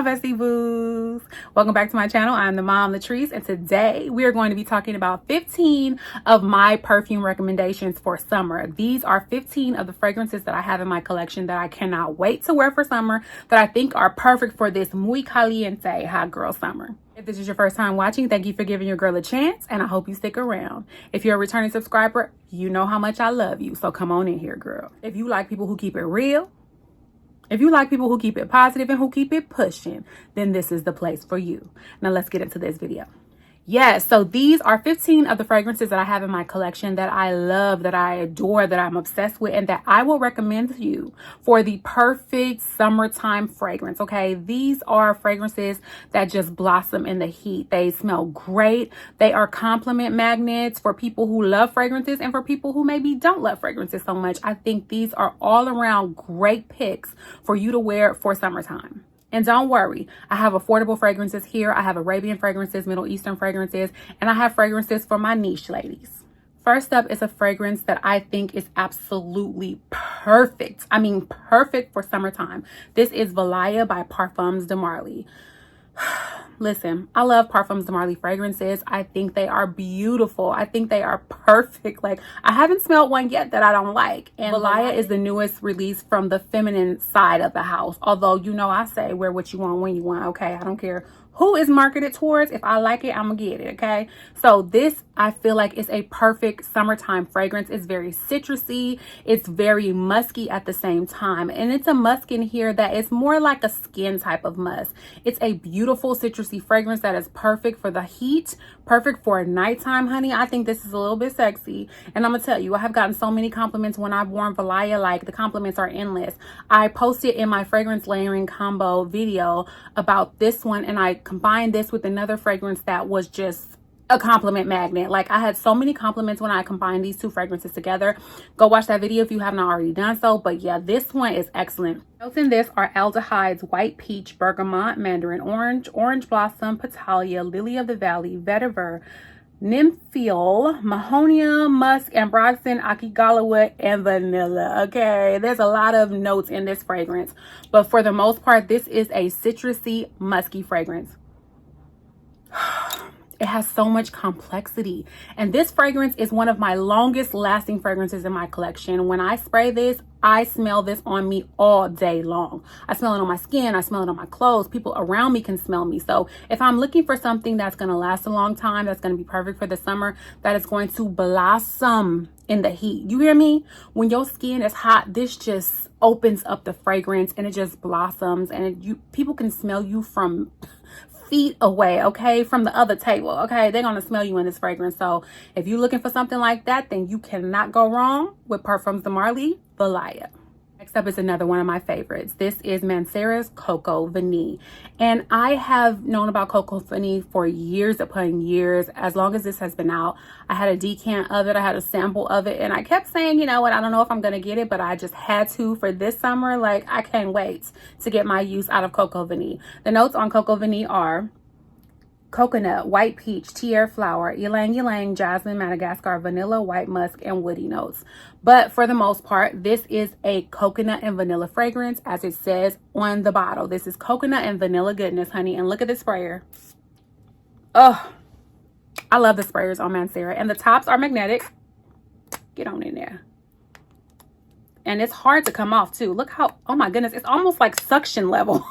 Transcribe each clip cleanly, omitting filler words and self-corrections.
bestie boos. Welcome back to my channel. I'm TheMomLatrice, and today we are going to be talking about 15 of my perfume recommendations for summer. These are 15 of the fragrances that I have in my collection that I cannot wait to wear for summer, that I think are perfect for this muy caliente hot girl summer. If this is your first time watching, thank you for giving your girl a chance, and I hope you stick around. If you're a returning subscriber, you know how much I love you, so come on in here, girl. If you like people who keep it real, if you like people who keep it positive and who keep it pushing, then this is the place for you. Now let's get into this video. Yes, so these are 15 of the fragrances that I have in my collection that I love, that I adore, that I'm obsessed with, and that I will recommend to you for the perfect summertime fragrance, okay? These are fragrances that just blossom in the heat. They smell great. They are compliment magnets for people who love fragrances and for people who maybe don't love fragrances so much. I think these are all around great picks for you to wear for summertime. And don't worry, I have affordable fragrances here. I have Arabian fragrances, Middle Eastern fragrances, and I have fragrances for my niche ladies. First up is a fragrance that I think is absolutely perfect. I mean, perfect for summertime. This is Valaya by Parfums de Marly. Listen, I love Parfums de Marly fragrances. I think they are beautiful. I think they are perfect. Like, I haven't smelled one yet that I don't like. And Valaya is the newest release from the feminine side of the house. Although, you know, I say wear what you want when you want. Okay, I don't care who is marketed towards. If I like it, I'm gonna get it. Okay, so this, I feel like, is a perfect summertime fragrance. It's very citrusy, it's very musky at the same time, and it's a musk in here that is more like a skin type of musk. It's a beautiful citrusy fragrance that is perfect for the heat, perfect for nighttime, honey. I think this is a little bit sexy, and I'm gonna tell you, I have gotten so many compliments when I've worn Valaya. Like, the compliments are endless. I posted in my fragrance layering combo video about this one, and I combined this with another fragrance that was just a compliment magnet. Like, I had so many compliments when I combined these two fragrances together. Go watch that video if you have not already done so. But yeah, this one is excellent. Notes in this are aldehydes: white peach, bergamot, mandarin orange, orange blossom, petalia, lily of the valley, vetiver, nymphiol, mahonia, musk, ambroxan, akigalawood, and vanilla. Okay, there's a lot of notes in this fragrance, but for the most part, this is a citrusy, musky fragrance. It has so much complexity, and this fragrance is one of my longest lasting fragrances in my collection. When I spray this, I smell this on me all day long. I smell it on my skin, I smell it on my clothes. People around me can smell me. So if I'm looking for something that's going to last a long time, that's going to be perfect for the summer, that is going to blossom in the heat, you hear me? When your skin is hot, this just opens up the fragrance and it just blossoms, and people can smell you from feet away, okay, from the other table. Okay, they're gonna smell you in this fragrance. So if you're looking for something like that, then you cannot go wrong with Parfums de Marly Valaya. Next up is another one of my favorites. This is Mancera's Coco Vanille, and I have known about Coco Vanille for years upon years. As long as this has been out, I had a decant of it, I had a sample of it, and I kept saying, you know what, I don't know if I'm gonna get it, but I just had to for this summer. Like, I can't wait to get my use out of Coco Vanille. The notes on Coco Vanille are coconut, white peach, tiare flower, ylang ylang, jasmine, Madagascar, vanilla, white musk, and woody notes. But for the most part, this is a coconut and vanilla fragrance, as it says on the bottle. This is coconut and vanilla goodness, honey. And look at the sprayer. Oh, I love the sprayers on Mancera, and the tops are magnetic. Get on in there. And it's hard to come off too. Look how, oh my goodness, it's almost like suction level.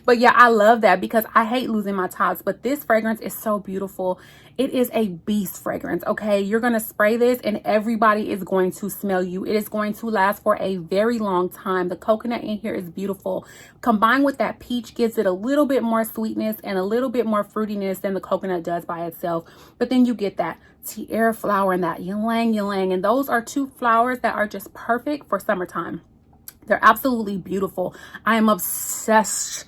But yeah, I love that because I hate losing my tops. But this fragrance is so beautiful. It is a beast fragrance, okay? You're going to spray this and everybody is going to smell you. It is going to last for a very long time. The coconut in here is beautiful. Combined with that peach gives it a little bit more sweetness and a little bit more fruitiness than the coconut does by itself. But then you get that tiare flower and that ylang ylang, and those are two flowers that are just perfect for summertime. They're absolutely beautiful. I am obsessed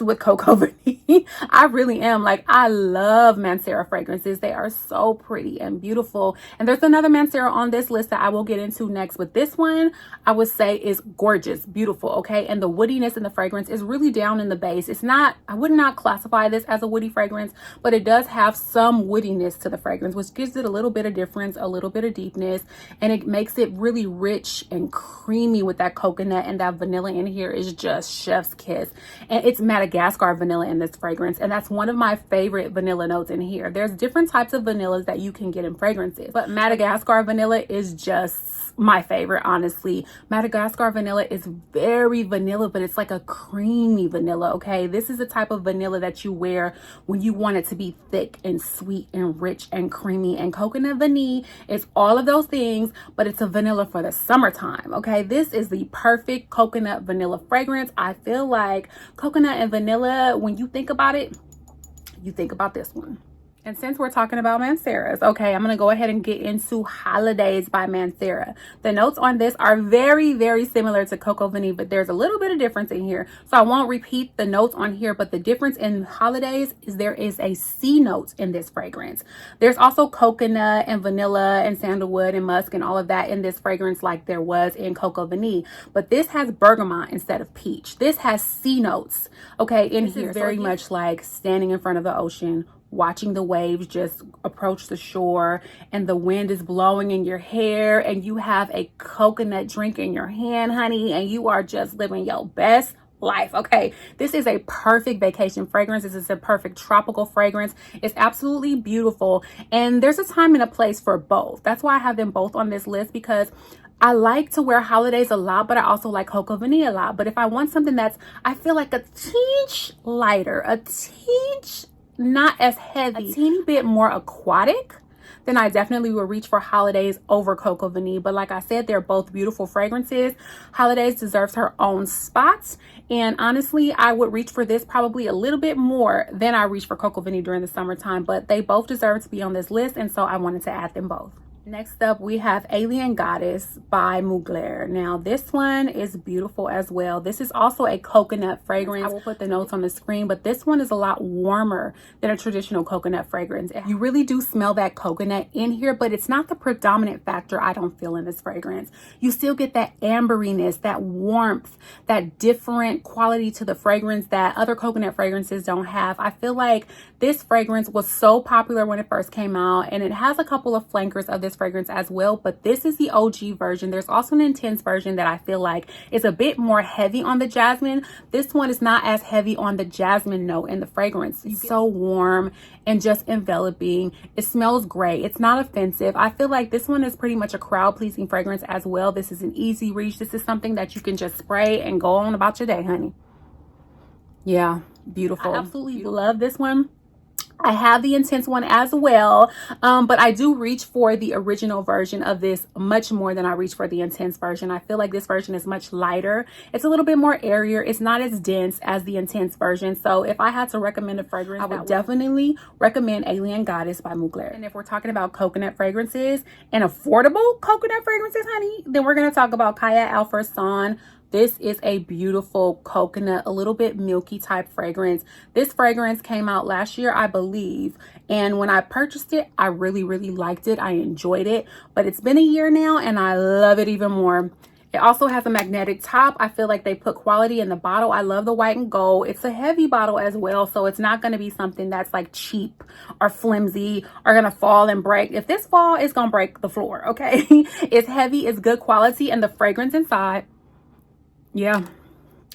with Coco Vanille. I really am. Like, I love Mancera fragrances. They are so pretty and beautiful. And there's another Mancera on this list that I will get into next, but this one I would say is gorgeous, beautiful, okay? And the woodiness in the fragrance is really down in the base. It's not, I would not classify this as a woody fragrance, but it does have some woodiness to the fragrance, which gives it a little bit of difference, a little bit of deepness, and it makes it really rich and creamy with that coconut, and that vanilla in here is just chef's kiss. and it's Madagascar vanilla in this fragrance, and that's one of my favorite vanilla notes in here. There's different types of vanillas that you can get in fragrances, but Madagascar vanilla is just my favorite, honestly. Madagascar vanilla is very vanilla, but it's like a creamy vanilla, okay? This is the type of vanilla that you wear when you want it to be thick and sweet and rich and creamy. And coconut vanille is all of those things, but it's a vanilla for the summertime, okay? This is the perfect coconut vanilla fragrance. I feel like coconut and vanilla, when you think about it, you think about this one. And since we're talking about Manceras, okay, I'm going to go ahead and get into Holidays by Mancera. The notes on this are very, very similar to Coco Vanille, but there's a little bit of difference in here. So I won't repeat the notes on here, but the difference in Holidays is there is a C note in this fragrance. There's also coconut and vanilla and sandalwood and musk and all of that in this fragrance like there was in Coco Vanille. But this has bergamot instead of peach. This has C notes, okay, in here. Very much like standing in front of the ocean, watching the waves just approach the shore, and the wind is blowing in your hair, and you have a coconut drink in your hand, honey, and you are just living your best life. Okay, this is a perfect vacation fragrance. This is a perfect tropical fragrance. It's absolutely beautiful, and there's a time and a place for both. That's why I have them both on this list, because I like to wear Holidays a lot, but I also like Coco Vanille a lot. But if I want something that's, I feel like a teeny lighter, a teeny not as heavy, a teeny bit more aquatic, then I definitely will reach for Holidays over Coco Vanille. But like I said, they're both beautiful fragrances. Holidays deserves her own spot, and honestly, I would reach for this probably a little bit more than I reach for Coco Vanille during the summertime, but they both deserve to be on this list, and so I wanted to add them both. Next up, we have Alien Goddess by Mugler. Now, this one is beautiful as well. This is also a coconut fragrance. I will put the notes on the screen, but this one is a lot warmer than a traditional coconut fragrance. You really do smell that coconut in here, but it's not the predominant factor I don't feel in this fragrance. You still get that amberiness, that warmth, that different quality to the fragrance that other coconut fragrances don't have. I feel like this fragrance was so popular when it first came out, and it has a couple of flankers of this fragrance as well, but this is the OG version. There's also an intense version that I feel like is a bit more heavy on the jasmine. This one is not as heavy on the jasmine note in the fragrance. It's so warm and just enveloping. It smells great. It's not offensive. I feel like this one is pretty much a crowd-pleasing fragrance as well. This is an easy reach. This is something that you can just spray and go on about your day, honey. Yeah, beautiful. I absolutely love this one. I have the intense one as well, but I do reach for the original version of this much more than I reach for the intense version. I feel like this version is much lighter. It's a little bit more airier. It's not as dense as the intense version. So if I had to recommend a fragrance, I would definitely recommend Alien Goddess by Mugler. And if we're talking about coconut fragrances and affordable coconut fragrances, honey, then we're going to talk about Qaed Al Fursan. This is a beautiful coconut, a little bit milky type fragrance. This fragrance came out last year, I believe. And when I purchased it, I really, really liked it. I enjoyed it. But it's been a year now, and I love it even more. It also has a magnetic top. I feel like they put quality in the bottle. I love the white and gold. It's a heavy bottle as well, so it's not going to be something that's like cheap or flimsy or going to fall and break. If this fall, it's going to break the floor, okay? It's heavy, it's good quality, and the fragrance inside, yeah,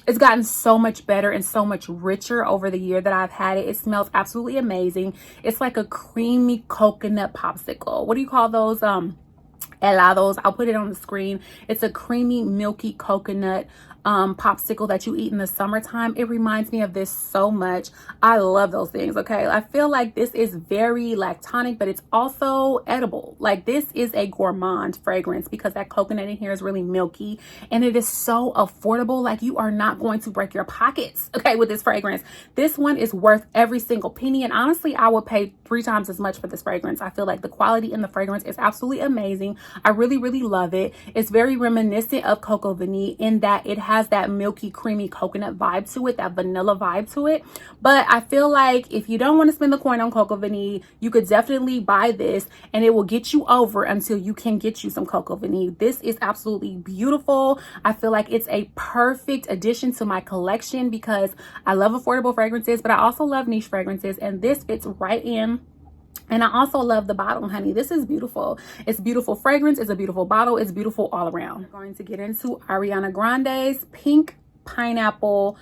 it's gotten so much better and so much richer over the year that I've had it. It smells absolutely amazing. It's like a creamy coconut popsicle. What do you call those? Helados. I'll put it on the screen. It's a creamy, milky coconut popsicle that you eat in the summertime. It reminds me of this so much. I love those things, okay? I feel like this is very lactonic, but it's also edible. Like, this is a gourmand fragrance because that coconut in here is really milky, and it is so affordable. Like, you are not going to break your pockets, okay, with this fragrance. This one is worth every single penny, and honestly, I would pay 3 times as much for this fragrance. I feel like the quality in the fragrance is absolutely amazing. I really, really love it. It's very reminiscent of Coco Vanille in that it has that milky, creamy coconut vibe to it, that vanilla vibe to it. But I feel like if you don't want to spend the coin on Coco Vanille, you could definitely buy this, and it will get you over until you can get you some Coco Vanille. This is absolutely beautiful. I feel like it's a perfect addition to my collection because I love affordable fragrances, but I also love niche fragrances, and this fits right in. And I also love the bottle, honey. This is beautiful. It's beautiful fragrance. It's a beautiful bottle. It's beautiful all around. We're going to get into Ariana Grande's Pink Pineapple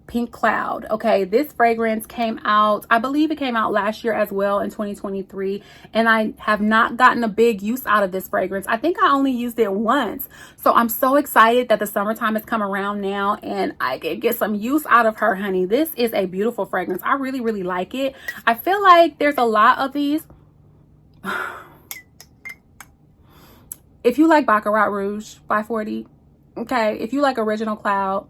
Pink Cloud. Okay, this fragrance came out, I believe it came out last year as well in 2023, and I have not gotten a big use out of this fragrance. I think I only used it once. So I'm so excited that the summertime has come around now and I can get some use out of her, honey. This is a beautiful fragrance. I really, really like it. I feel like there's a lot of these. If you like Baccarat Rouge 540, okay, if you like Original Cloud,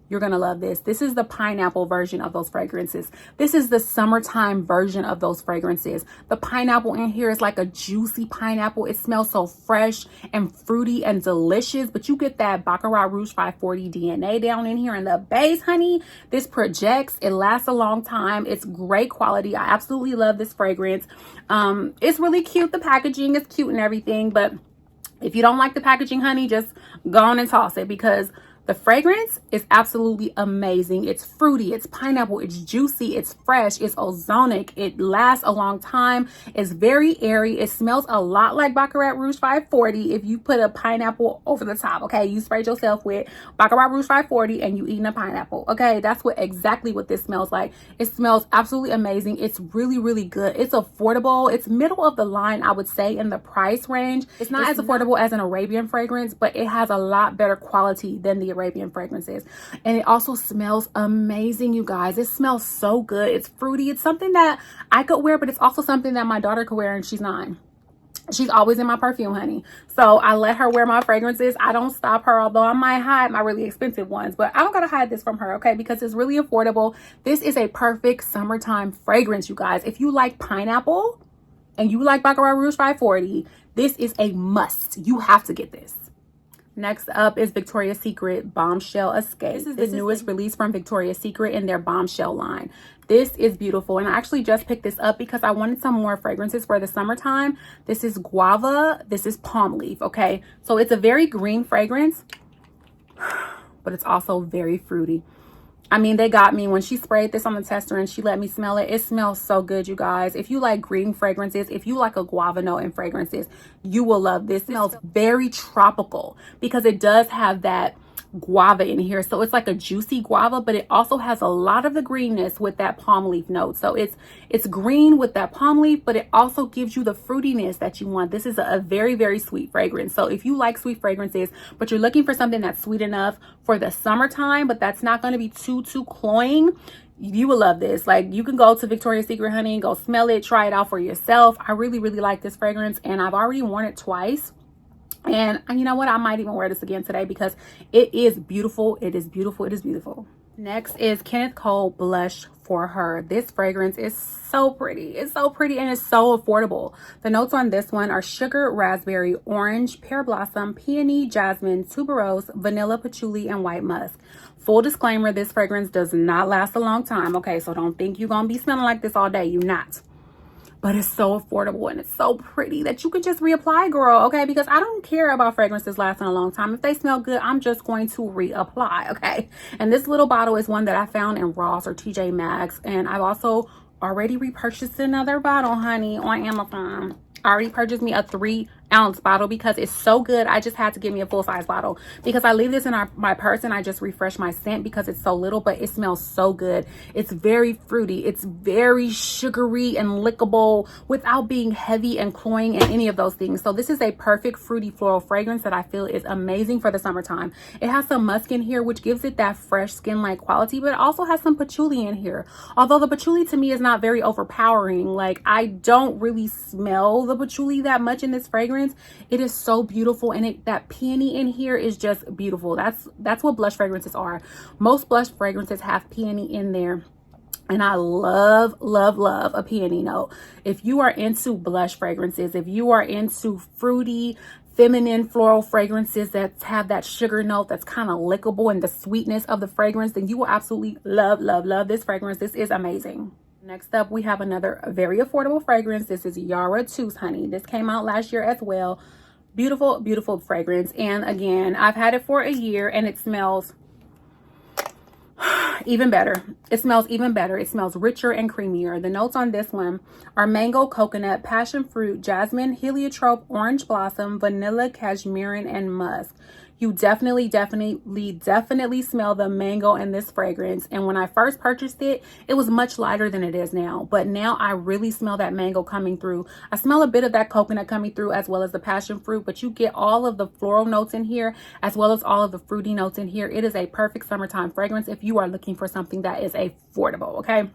you're gonna love this. This is the pineapple version of those fragrances. This is the summertime version of those fragrances. The pineapple in here is like a juicy pineapple. It smells so fresh and fruity and delicious, but you get that Baccarat Rouge 540 DNA down in here in the base, honey. This projects, it lasts a long time. It's great quality. I absolutely love this fragrance. It's really cute. The packaging is cute and everything, but if you don't like the packaging, honey, just go on and toss it, because the fragrance is absolutely amazing. It's fruity, it's pineapple, it's juicy, it's fresh, it's ozonic, it lasts a long time, it's very airy, it smells a lot like Baccarat Rouge 540 if you put a pineapple over the top, okay? You sprayed yourself with Baccarat Rouge 540 and you eating a pineapple, okay? That's exactly what this smells like. It smells absolutely amazing. It's really, really good. It's affordable. It's middle of the line, I would say, in the price range. It's not as affordable as an Arabian fragrance, but it has a lot better quality than the Arabian fragrances, and it also smells amazing, you guys. It smells so good. It's fruity. It's something that I could wear, but it's also something that my daughter could wear, and she's 9. She's always in my perfume, honey. So I let her wear my fragrances. I don't stop her, although I might hide my really expensive ones, but I don't gotta hide this from her, okay? Because it's really affordable. This is a perfect summertime fragrance, you guys. If you like pineapple and you like Baccarat Rouge 540, this is a must. You have to get this. Next up is Victoria's Secret Bombshell Escape. This is the newest release from Victoria's Secret in their Bombshell line. This is beautiful, and I actually just picked this up because I wanted some more fragrances for the summertime. This is guava, this is palm leaf, okay? So it's a very green fragrance, but it's also very fruity. I mean, they got me when she sprayed this on the tester and she let me smell it. It smells so good, you guys. If you like green fragrances, if you like a guava note in fragrances, you will love this. It smells very tropical because it does have that guava in here. So it's like a juicy guava, but it also has a lot of the greenness with that palm leaf note. So it's green with that palm leaf, but it also gives you the fruitiness that you want. This is a very, very sweet fragrance. So if you like sweet fragrances, but you're looking for something that's sweet enough for the summertime, but that's not going to be too cloying, you will love this. Like, you can go to Victoria's Secret, honey, and go smell it, try it out for yourself. I really, really like this fragrance, and I've already worn it twice. And you know what? I might even wear this again today because it is beautiful. It is beautiful. It is beautiful. Next is Kenneth Cole Blush for Her. This fragrance is so pretty. It's so pretty and it's so affordable. The notes on this one are sugar, raspberry, orange, pear blossom, peony, jasmine, tuberose, vanilla, patchouli, and white musk. Full disclaimer, this fragrance does not last a long time. Okay, so don't think you're going to be smelling like this all day. You're not. But it's so affordable and it's so pretty that you can just reapply, girl, okay? Because I don't care about fragrances lasting a long time. If they smell good, I'm just going to reapply, okay? And this little bottle is one that I found in Ross or TJ Maxx. And I've also already repurchased another bottle, honey, on Amazon. I already purchased me a 3-ounce bottle because it's so good. I just had to get me a full-size bottle because I leave this in my purse and I just refresh my scent because it's so little, but it smells so good. It's very fruity. It's very sugary and lickable without being heavy and cloying and any of those things. So this is a perfect fruity floral fragrance that I feel is amazing for the summertime. It has some musk in here, which gives it that fresh skin-like quality, but it also has some patchouli in here. Although the patchouli to me is not very overpowering. Like, I don't really smell the patchouli that much in this fragrance. It is so beautiful, and that peony in here is just beautiful. That's what blush fragrances are. Most blush fragrances have peony in there, and I love a peony note. If you are into blush fragrances, if you are into fruity feminine floral fragrances that have that sugar note that's kind of lickable and the sweetness of the fragrance, then you will absolutely love this fragrance. This is amazing. Next up, we have another very affordable fragrance. This is Yara Tous, honey. This came out last year as well. Beautiful fragrance. And again, I've had it for a year and it smells even better. It smells even better. It smells richer and creamier. The notes on this one are mango, coconut, passion fruit, jasmine, heliotrope, orange blossom, vanilla, cashmere, and musk. You definitely smell the mango in this fragrance. And when I first purchased it, it was much lighter than it is now. But now I really smell that mango coming through. I smell a bit of that coconut coming through, as well as the passion fruit, but you get all of the floral notes in here, as well as all of the fruity notes in here. It is a perfect summertime fragrance if you are looking for something that is affordable, okay?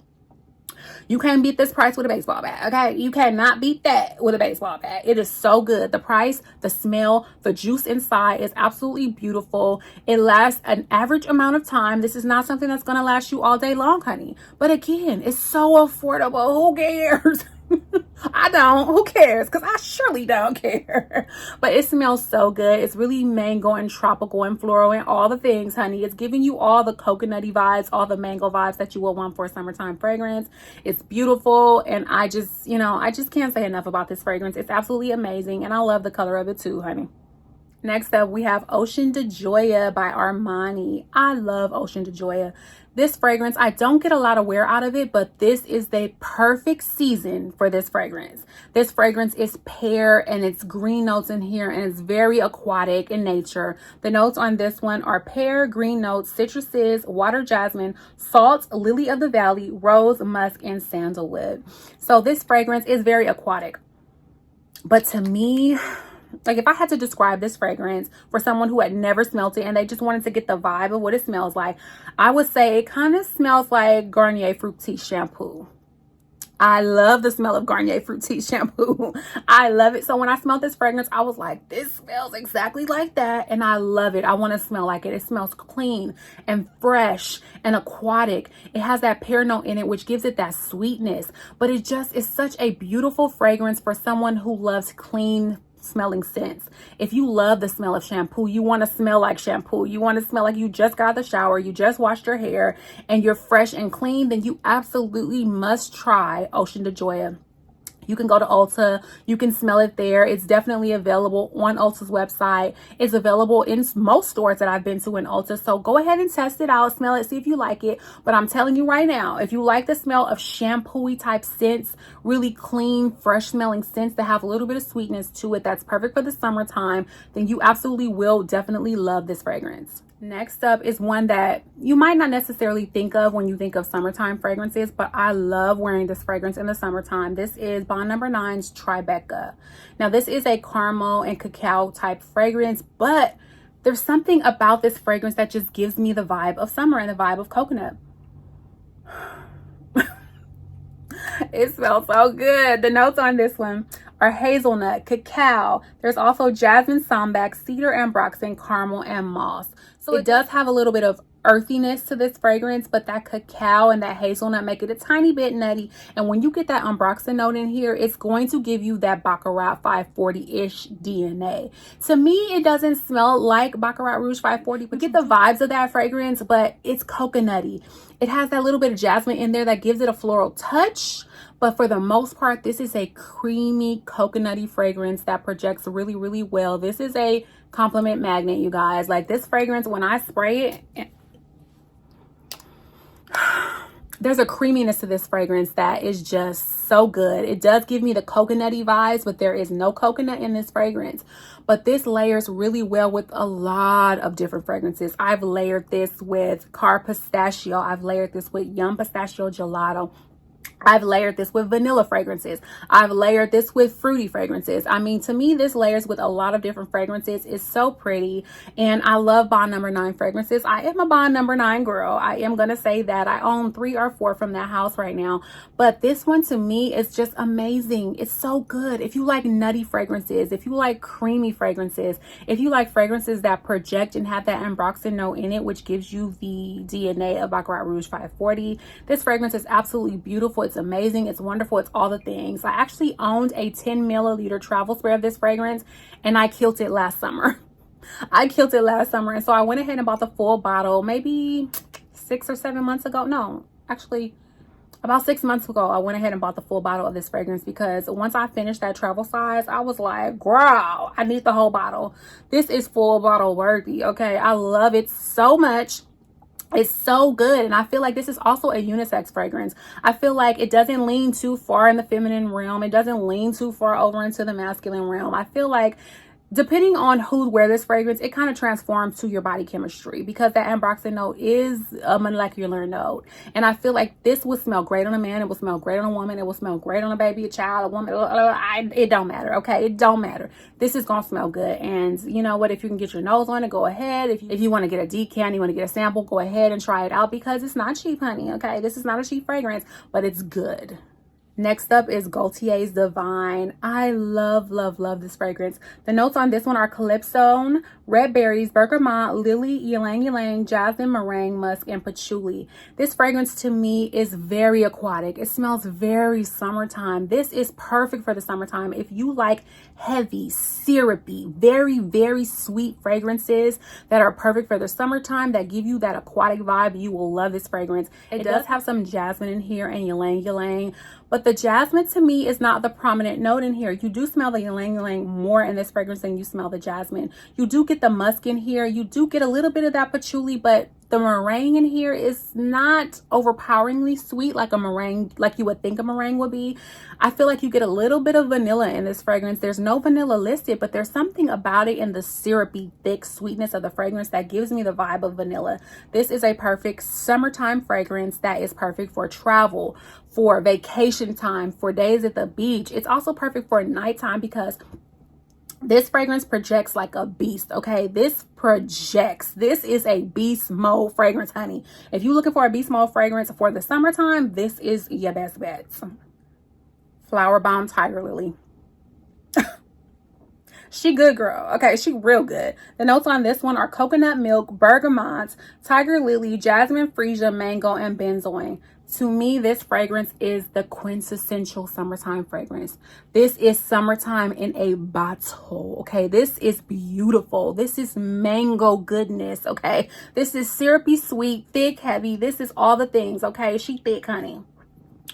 You can't beat this price with a baseball bat, okay? You cannot beat that with a baseball bat. It is so good. The price, the smell, the juice inside is absolutely beautiful. It lasts an average amount of time. This is not something that's going to last you all day long, honey. But again, it's so affordable. Who cares? I don't. Who cares? Because I surely don't care. But it smells so good. It's really mango and tropical and floral and all the things, honey. It's giving you all the coconutty vibes, all the mango vibes that you will want for a summertime fragrance. It's beautiful. And I just, I just can't say enough about this fragrance. It's absolutely amazing. And I love the color of it too, honey. Next up, we have Ocean de Gioia by Armani. I love Ocean de Gioia. This fragrance, I don't get a lot of wear out of it, but this is the perfect season for this fragrance. This fragrance is pear and it's green notes in here, and it's very aquatic in nature. The notes on this one are pear, green notes, citruses, water jasmine, salt, lily of the valley, rose, musk, and sandalwood. So this fragrance is very aquatic. But to me, like, if I had to describe this fragrance for someone who had never smelled it and they just wanted to get the vibe of what it smells like, I would say it kind of smells like Garnier Fructis shampoo. I love the smell of Garnier Fructis shampoo. I love it. So when I smelled this fragrance, I was like, this smells exactly like that. And I love it. I want to smell like it. It smells clean and fresh and aquatic. It has that pear note in it, which gives it that sweetness. But it just is such a beautiful fragrance for someone who loves clean smelling scents. If you love the smell of shampoo, you want to smell like shampoo, you want to smell like you just got out of the shower, you just washed your hair, and you're fresh and clean, then you absolutely must try Ocean de Gioia. You can go to Ulta. You can smell it there. It's definitely available on Ulta's website. It's available in most stores that I've been to in Ulta. So go ahead and test it out. Smell it. See if you like it. But I'm telling you right now, if you like the smell of shampoo-y type scents, really clean, fresh smelling scents that have a little bit of sweetness to it, that's perfect for the summertime, then you absolutely will definitely love this fragrance. Next up is one that you might not necessarily think of when you think of summertime fragrances, but I love wearing this fragrance in the summertime. This is Bond No. 9's Tribecca. Now, this is a caramel and cacao type fragrance, but there's something about this fragrance that just gives me the vibe of summer and the vibe of coconut. It smells so good. The notes on this one are hazelnut, cacao. There's also jasmine, sambac, cedar, ambroxan, caramel, and moss. So it does have a little bit of earthiness to this fragrance, but that cacao and that hazelnut make it a tiny bit nutty. And when you get that ambroxan note in here, it's going to give you that Baccarat 540-ish DNA. To me, it doesn't smell like Baccarat Rouge 540, but get the vibes of that fragrance, but it's coconutty. It has that little bit of jasmine in there that gives it a floral touch. But for the most part, this is a creamy, coconutty fragrance that projects really, really well. This is a compliment magnet, you guys. Like, this fragrance, when I spray it, there's a creaminess to this fragrance that is just so good. It does give me the coconutty vibes, but there is no coconut in this fragrance. But this layers really well with a lot of different fragrances. I've layered this with Car Pistachio. I've layered this with Yum Pistachio Gelato. I've layered this with vanilla fragrances. I've layered this with fruity fragrances. I mean, to me, this layers with a lot of different fragrances. It's so pretty. And I love Bond No. 9 fragrances. I am a Bond No. 9 girl. I am going to say that. I own 3 or 4 from that house right now. But this one to me is just amazing. It's so good. If you like nutty fragrances, if you like creamy fragrances, if you like fragrances that project and have that ambroxan note in it, which gives you the DNA of Baccarat Rouge 540, this fragrance is absolutely beautiful. It's amazing. It's wonderful. It's all the things. I actually owned a 10 milliliter travel spray of this fragrance, and I killed it last summer. I killed it last summer. And so I went ahead and bought the full bottle maybe 6 or 7 months ago. No, actually about 6 months ago, I went ahead and bought the full bottle of this fragrance because once I finished that travel size, I was like, girl, I need the whole bottle. This is full bottle worthy. Okay. I love it so much. It's so good. And I feel like this is also a unisex fragrance. I feel like it doesn't lean too far in the feminine realm. It doesn't lean too far over into the masculine realm. I feel like depending on who wear this fragrance, it kind of transforms to your body chemistry, because that ambroxan note is a molecular note. And I feel like this would smell great on a man, it would smell great on a woman, it would smell great on a baby, a child, a woman. It don't matter, okay? It don't matter. This is gonna smell good. And you know what? If you can get your nose on it, go ahead. If you want to get a decant, you want to get a sample, go ahead and try it out, because it's not cheap, honey, okay? This is not a cheap fragrance, but it's good. Next up is Gaultier's Divine. I love, love, love this fragrance. The notes on this one are calypso, red berries, bergamot, lily, ylang ylang, jasmine, meringue, musk, and patchouli. This fragrance to me is very aquatic. It smells very summertime. This is perfect for the summertime. If you like heavy, syrupy, very, very sweet fragrances that are perfect for the summertime, that give you that aquatic vibe, you will love this fragrance. It does have some jasmine in here and ylang ylang, but the jasmine to me is not the prominent note in here. You do smell the ylang ylang more in this fragrance than you smell the jasmine. You do get the musk in here. You do get a little bit of that patchouli, but the meringue in here is not overpoweringly sweet like a meringue, like you would think a meringue would be. I feel like you get a little bit of vanilla in this fragrance. There's no vanilla listed, but there's something about it in the syrupy, thick sweetness of the fragrance that gives me the vibe of vanilla. This is a perfect summertime fragrance that is perfect for travel, for vacation time, for days at the beach. It's also perfect for nighttime because this fragrance projects like a beast, okay? This projects. This is a beast mode fragrance, honey. If you're looking for a beast mode fragrance for the summertime, this is your best bet. Flowerbomb Tigerlily. She good, girl. Okay, she real good. The notes on this one are coconut milk, bergamot, Tigerlily, jasmine, freesia, mango, and benzoin. To me, this fragrance is the quintessential summertime fragrance. This is summertime in a bottle, okay? This is beautiful. This is mango goodness, okay? This is syrupy, sweet, thick, heavy. This is all the things, okay? She thick, honey.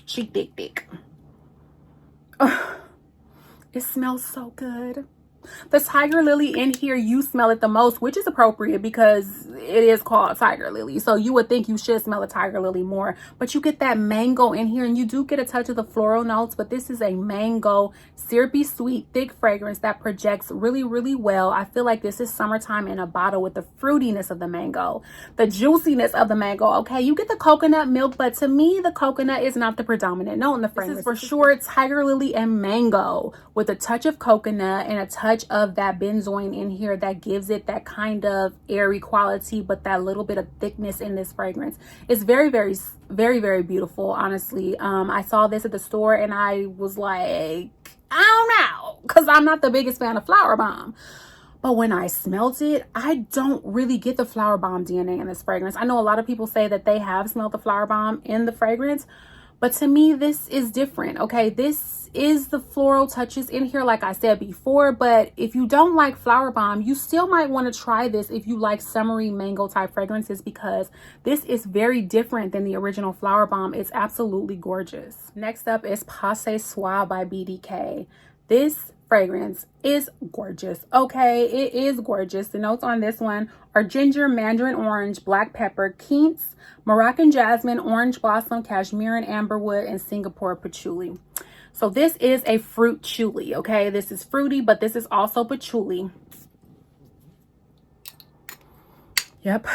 She thick, thick. Oh, it smells so good. The Tigerlily in here, you smell it the most, which is appropriate because it is called Tigerlily. So you would think you should smell a Tigerlily more, but you get that mango in here, and you do get a touch of the floral notes, but this is a mango, syrupy, sweet, thick fragrance that projects really, really well. I feel like this is summertime in a bottle with the fruitiness of the mango, the juiciness of the mango. Okay, you get the coconut milk, but to me, the coconut is not the predominant note in the fragrance. This is for sure Tigerlily and mango with a touch of coconut and a touch of that benzoin in here that gives it that kind of airy quality, but that little bit of thickness in this fragrance. It's very, very, very, very beautiful, honestly. I saw this at the store and I was like, I don't know, because I'm not the biggest fan of Flowerbomb. But when I smelt it, I don't really get the Flowerbomb DNA in this fragrance. I know a lot of people say that they have smelled the Flowerbomb in the fragrance, but to me, this is different, okay? This is the floral touches in here, like I said before, but if you don't like Flowerbomb, you still might want to try this if you like summery mango type fragrances, because this is very different than the original Flowerbomb. It's absolutely gorgeous. Next up is Passe Soir by BDK. This fragrance is gorgeous, okay? It is gorgeous. The notes on this one are ginger, mandarin orange, black pepper, quince, Moroccan jasmine, orange blossom, cashmere, amberwood, and Singapore patchouli. So this is a fruit chuli, okay? This is fruity, but this is also patchouli. Yep.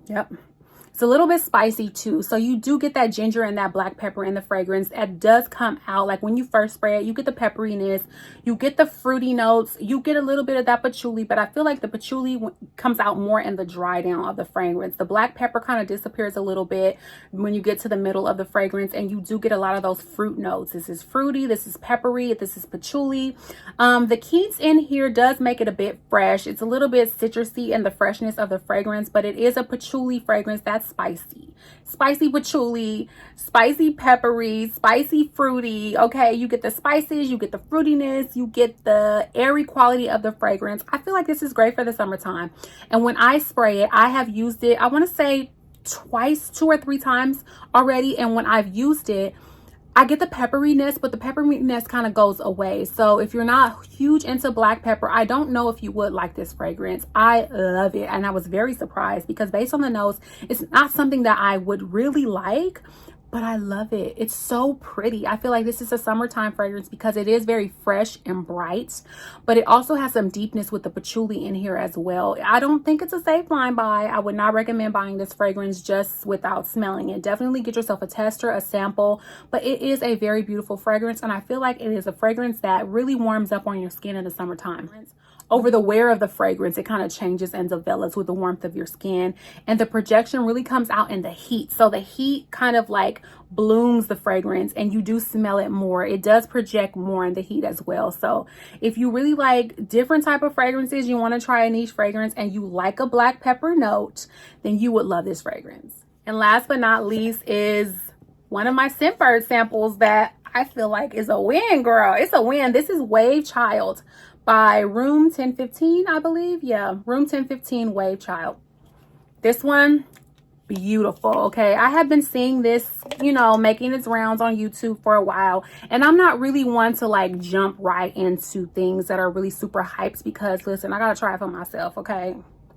It's a little bit spicy too. So you do get that ginger and that black pepper in the fragrance. It does come out, like when you first spray it, you get the pepperiness, you get the fruity notes, you get a little bit of that patchouli, but I feel like the patchouli comes out more in the dry down of the fragrance. The black pepper kind of disappears a little bit when you get to the middle of the fragrance, and you do get a lot of those fruit notes. This is fruity, this is peppery, this is patchouli. The quince in here does make it a bit fresh. It's a little bit citrusy in the freshness of the fragrance, but it is a patchouli fragrance that's spicy patchouli, spicy peppery, spicy fruity. Okay, you get the spices, you get the fruitiness, you get the airy quality of the fragrance. I feel like this is great for the summertime, and when I spray it, I have used it, I want to say twice, 2 or 3 times already, and when I've used it, I get the pepperiness, but the pepperiness kind of goes away. So if you're not huge into black pepper, I don't know if you would like this fragrance. I love it, and I was very surprised because based on the nose, it's not something that I would really like, but I love it. It's so pretty. I feel like this is a summertime fragrance because it is very fresh and bright, but it also has some deepness with the patchouli in here as well. I don't think it's a safe line buy. I would not recommend buying this fragrance just without smelling it. Definitely get yourself a tester, a sample, but it is a very beautiful fragrance, and I feel like it is a fragrance that really warms up on your skin in the summertime. Over the wear of the fragrance, it kind of changes and develops with the warmth of your skin, and the projection really comes out in the heat. So the heat kind of like blooms the fragrance and you do smell it more. It does project more in the heat as well. So if you really like different type of fragrances, you want to try a niche fragrance and you like a black pepper note, then you would love this fragrance. And last but not least is one of my Scentbird samples that I feel like is a win, girl. It's a win. This is Wave Child by Room 1015, I believe. Yeah, Room 1015 Wave Child. This one, beautiful. Okay, I have been seeing this, you know, making its rounds on YouTube for a while, and I'm not really one to like jump right into things that are really super hyped because listen, I gotta try it for myself. Okay,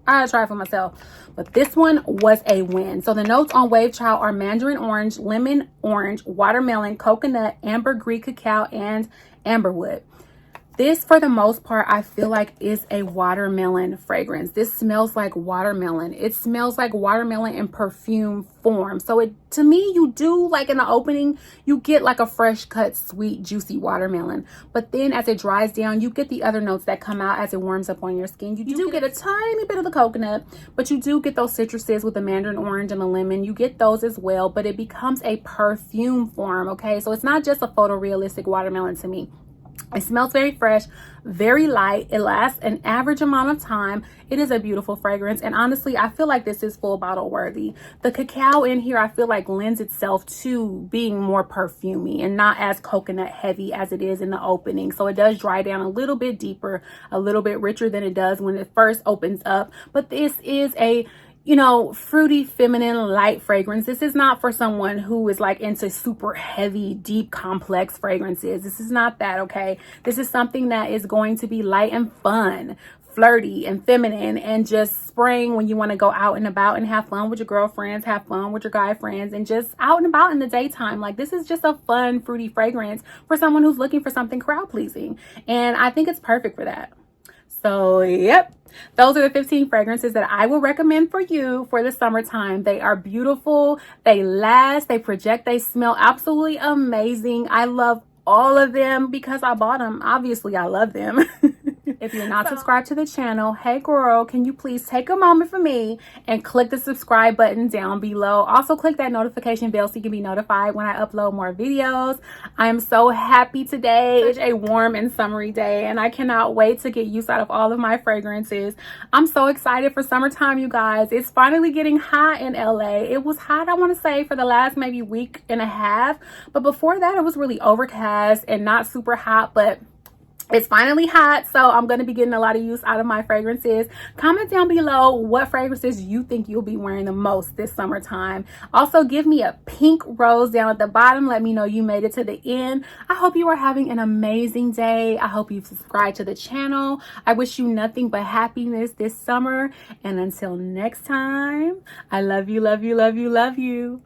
I gotta try it for myself. But this one was a win. So the notes on Wave Child are mandarin orange, lemon orange, watermelon, coconut, ambergris cacao, and amberwood. This, for the most part, I feel like is a watermelon fragrance. This smells like watermelon. It smells like watermelon in perfume form. So it, to me, you do like in the opening, you get like a fresh cut, sweet, juicy watermelon. But then as it dries down, you get the other notes that come out as it warms up on your skin. You do get a tiny bit of the coconut, but you do get those citruses with the mandarin orange and the lemon. You get those as well, but it becomes a perfume form, okay? So it's not just a photorealistic watermelon to me. It smells very fresh, very light. It lasts an average amount of time. It is a beautiful fragrance, and honestly, I feel like this is full bottle worthy. The cacao in here, I feel like lends itself to being more perfumey and not as coconut heavy as it is in the opening. So it does dry down a little bit deeper, a little bit richer than it does when it first opens up. But this is a, you know, fruity, feminine, light fragrance. This is not for someone who is like into super heavy, deep, complex fragrances. This is not that, okay? This is something that is going to be light and fun, flirty and feminine, and just spraying when you want to go out and about and have fun with your girlfriends, have fun with your guy friends, and just out and about in the daytime. Like, this is just a fun, fruity fragrance for someone who's looking for something crowd pleasing. And I think it's perfect for that. So, yep. Those are the 15 fragrances that I will recommend for you for the summertime. They are beautiful. They last. They project. They smell absolutely amazing. I love all of them because I bought them. Obviously, I love them. If you're not subscribed to the channel, hey girl, can you please take a moment for me and click the subscribe button down below. Also click that notification bell so you can be notified when I upload more videos. I am so happy today. It's a warm and summery day, and I cannot wait to get use out of all of my fragrances. I'm so excited for summertime, you guys. It's finally getting hot in LA. It was hot, I want to say, for the last maybe week and a half, but before that it was really overcast and not super hot, but it's finally hot, so I'm going to be getting a lot of use out of my fragrances. Comment down below what fragrances you think you'll be wearing the most this summertime. Also, give me a pink rose down at the bottom. Let me know you made it to the end. I hope you are having an amazing day. I hope you've subscribed to the channel. I wish you nothing but happiness this summer. And until next time, I love you, love you, love you, love you.